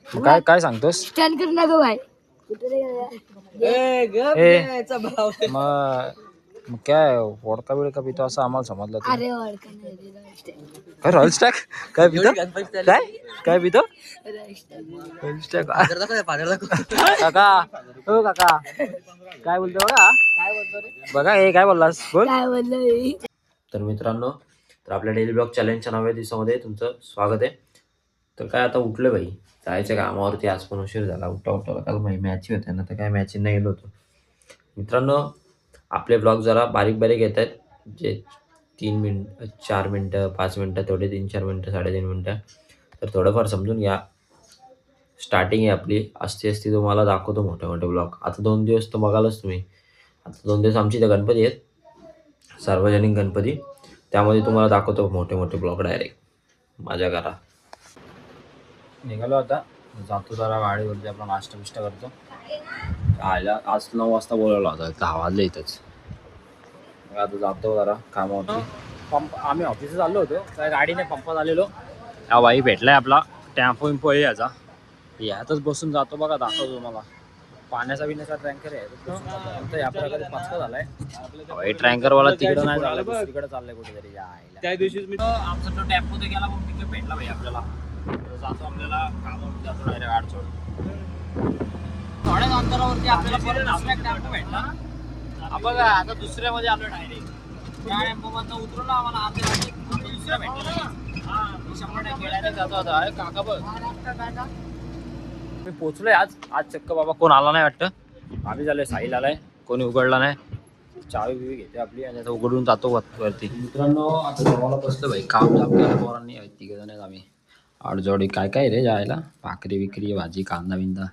काय काय सांगतोस? स्टँड कर ना गो भाई. मग काय वडका बिडका पितो असं आम्हाला समजलं ते. अरे वडका नाही रे, काय रॉयल स्टॅक काय पितो? काय काय पितो? Royal stack. काका हो काका काय बोलतो बघा. काय बोलतो रे बघा. हे काय बोललास बोल. काय बोललो. तर मित्रांनो, तर आपल्या डेली ब्लॉग चॅलेंजच्या 9व्या दिवसामध्ये तुमचं स्वागत आहे. तर काय आता उठलं भाई, जायचं कामावरती. आज पण उशीर झाला उठा काल मॅच होत्या ना, तर काय मॅच नाही गेलो होतो. मित्रांनो, आपले ब्लॉग जरा बारीक बारीक येत आहेत, जे 3 मिनिट 4 मिनटं 5 मिनटं तेवढे 3-4 मिनटं 3.5 मिनटं. तर थोडंफार समजून घ्या. स्टार्टिंग आहे आपली. असती तुम्हाला दाखवतो मोठे मोठे ब्लॉग. आता 2 दिवस तर बघालच तुम्ही. आता 2 दिवस आमची इथं गणपती आहेत, सार्वजनिक गणपती. त्यामध्ये तुम्हाला दाखवतो मोठे मोठे ब्लॉग डायरेक्ट माझ्या घरा. निघालो आता, जातो जरा गाडीवरती, आपला नाश्ता बिष्टा करतो. आयला आज 9 वाजता बोलावला होता, 10 वाजले इथंच. मग आता जातो जरा कामावरती. आम्ही ऑफिसला चाललो होतो, त्या गाडीने पंपात आलेलो. हा बाई भेटलाय आपला टॅम्पो आहे याचा. यातच बसून जातो बघा, दाखवतो तुम्हाला. पाण्याचा बिण्याचा टँकर आहे, या प्रकारे पाचका झालाय. ट्रँकरवाला तिकडं नाही झाला, दुसरीकडे चाललंय कुठेतरी. त्या दिवशी आमचा तो टॅम्पो तर गेला, मग तिकडे भेटला भाई आपल्याला. जातो आपल्याला कामावरती, जातो डायरेक्ट आडचोड. थोड्याच अंतरावरती आपल्याला परत दुसरा टॅम्पो भेटला. बघा आता दुसऱ्यामध्ये आलो डायरेक्ट. त्या टॅम्पोमधनं उतरवलं आम्हाला, आता दुसरा भेटला. 100% डायरेक्ट जातो आता. अरे काका बघ, मी पोचलोय आज चक्क बाबा. कोण आला नाही वाटतं. आम्ही झालोय, साहिल आलाय, कोणी उघडला नाही. चावी बिवी घेते आपली आणि आता उघडून जातो वरती. मित्रांनो, आता जेवायला बसलो भाई. काम आपल्याला पोरांनी 3 जण आहेत आम्ही. आडजोडी काय काय रे जायला, भाकरी विक्री भाजी कांदा बिंदा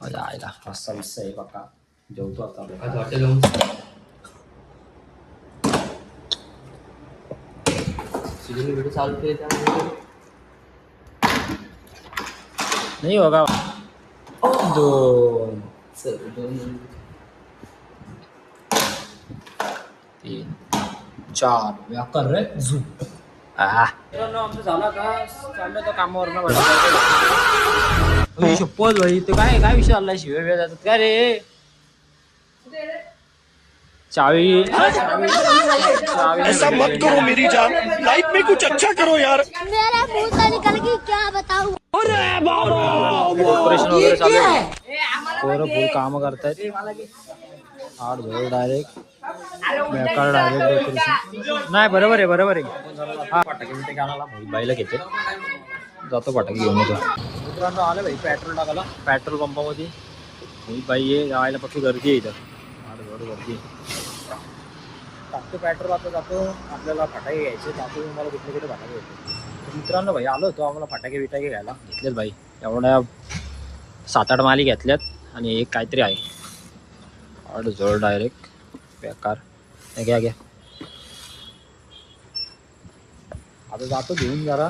जायला. रस्सा बिस्सा आहे बघा. जेवतो आता हॉटेल. व्हिडिओ चालू केले नाही बघा. 2 3 4 व्याकर रे झू. आमचं झाला का, चाललं तर कामावर ना शपथ भाई. ते काय काय विषय चाललाय, शिव्या बिव्या जातात काय रे. चावी ऐसा मत करो मेरी जान, लाइफ में कुछ अच्छा करो यार. मेरा मुंह से निकल गई, क्या बताऊं. डेकोरेशन वगैरे चालू आहे. पोरं फुल काम करतायत. आठ जवळ डायरेक्ट बेकार डायरेक्ट डेकोरेशन नाही. बरोबर आहे. हा फटाके बिटाके आणायला बाईला घेते, जातो फटाके घेऊन येतो. मित्रांनो आलं भाई पेट्रोल टाकायला पेट्रोल पंपामध्ये. बाई आहे जायला, पक्की गर्दी आहे इथं. गर्दी टाकतो पेट्रोल. आता जातो, आपल्याला फटाके घ्यायचे. जातो मला कुठले फटाके घ्यायचे. तर मित्रांनो भाई आलो होतो, आम्हाला फटाके बिटाके घ्यायला घेतलेत भाई. एवढ्या 7-8 माली घेतल्यात आणि एक काहीतरी आहे. जवळ डायरेक्ट बेकार. घ्या आता जातो घेऊन जरा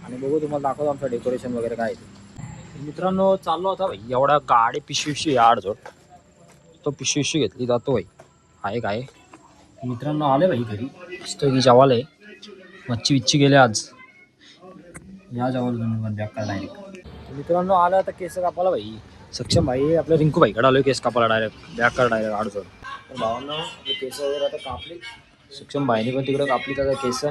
आणि बघू, तुम्हाला दाखवतो आमचं डेकोरेशन वगैरे काय आहे. मित्रांनो चाललो होता भाई, एवढ्या गाडी पिशवी आडजोड. तो पिशवी घेतली जातो भाई. आहे काय मित्रांनो, आले भाई घरी. मस्त की जेवायला आहे. मच्छी बिच्छी गेले आज. या जेवायला तुम्ही पण बेकार डायरेक्ट. मित्रांनो आलं आता केस कापाला भाई. सक्षम भाई आपल्या रिंकू भाईकडे आलो केस कापाला डायरेक्ट बेकार डायरेक्ट आडजोड. तर भावांना केस वगैरे आता कापली. सक्षम भाईने पण तिकडे कापली त्याचा केस.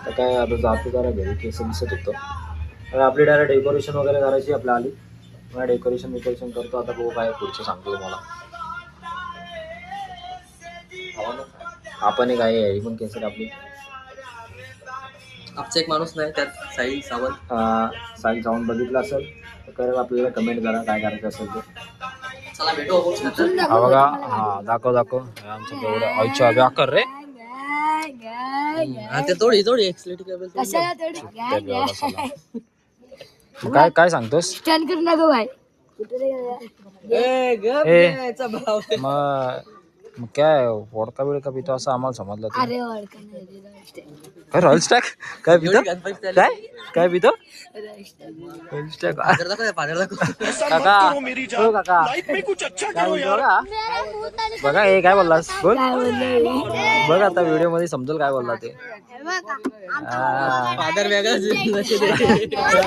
तर काय आता जातो जरा घरी, केस दिसत होतं. तर आपली डायरेक्ट डेकोरेशन वगैरे करायची आपल्या आली. मला डेकोरेशन करतो आता. बघू काय पुढचं सांगतो तुम्हाला. आपण एक आहे पण केस कापली. आमचा एक माणूस नाही त्यात, साहिल सावंत. साहिल सावंत बघितलं असेल तर करेल, आपल्याला कमेंट करा काय करायचं असेल ते. चला भेटू आपण. हा बघा, हा दाखव आमचं तेवढं आईच्या व्याकर रे. ते थोडी काय सांगतोस. स्टँड कर ना गो भाई. मग मग काय वोडका बिडका पितो असं आम्हाला समजलं ते. अरे ओळख नाही रे काय रॉयल स्टॅक काय पितो काय काय पितो रॉयल स्टॅक फादर दाखव ऐसा मत काका करो मेरी हो जान काका लाइफ में कुछ अच्छा काय करो बोलतो यार का मेरा मुंह ताली बघा हे काय बोललास बोल काय बोललो बघ आता व्हिडिओ मध्ये समजेल काय बोलला ते फादर वेगळाच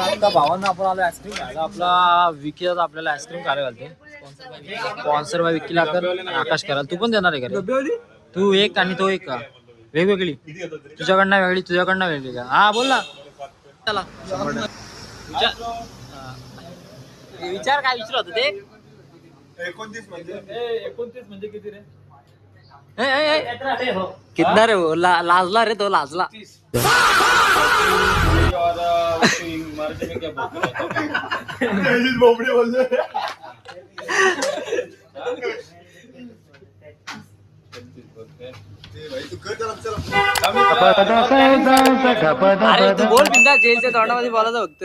आता भावांना आपण आलो आईस्क्रीम खायला आपला विकी दादा आपल्याला आईस्क्रीम खायला घालते स्पॉन्सर बाय विकी लाकर आकाश कराल तू पण देणार आहे का रे? तू एक आणि तो एक का वेगवेगळी तुझ्याकडनं वेगळी तुझ्याकडनं वेगळी का हा बोल ना चला विचार काय विचार होतं ते 29 म्हणजे किती रे कितना रे वो? लाजला रे तो लाजला अरे तू बोल बिंदा जेलच्या तोंडामध्ये बोलायचं फक्त